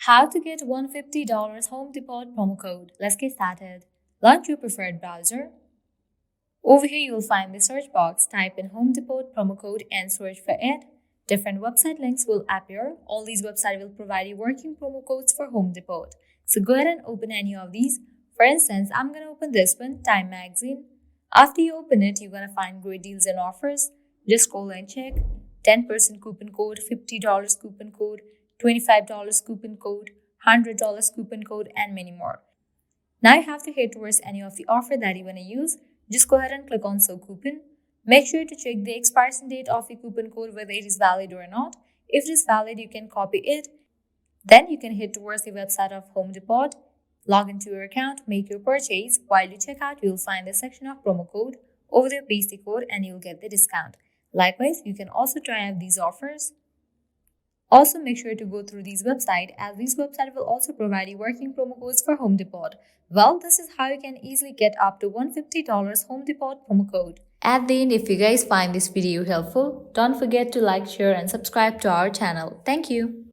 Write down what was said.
How to get $150 Home Depot promo code. Let's get started. Launch your preferred browser. Over here, you'll find the search box. Type in Home Depot promo code and search for it. Different website links will appear. All these websites will provide you working promo codes for Home Depot. So go ahead and open any of these. For instance, I'm going to open this one, Time Magazine. After you open it, you're going to find great deals and offers. Just scroll and check. 10% coupon code, $50 coupon code, $25 coupon code, $100 coupon code, and many more. Now you have to head towards any of the offer that you want to use. Just go ahead and click on Show Coupon. Make sure to check the expiration date of your coupon code, whether it is valid or not. If it is valid, you can copy it. Then you can head towards the website of Home Depot. Log into your account, make your purchase. While you check out, you'll find the section of promo code. Over there, paste the code and you'll get the discount. Likewise, you can also try out these offers. Also, make sure to go through these websites, as these websites will also provide you working promo codes for Home Depot. Well, this is how you can easily get up to $150 Home Depot promo code. At the end, if you guys find this video helpful, don't forget to like, share and subscribe to our channel. Thank you.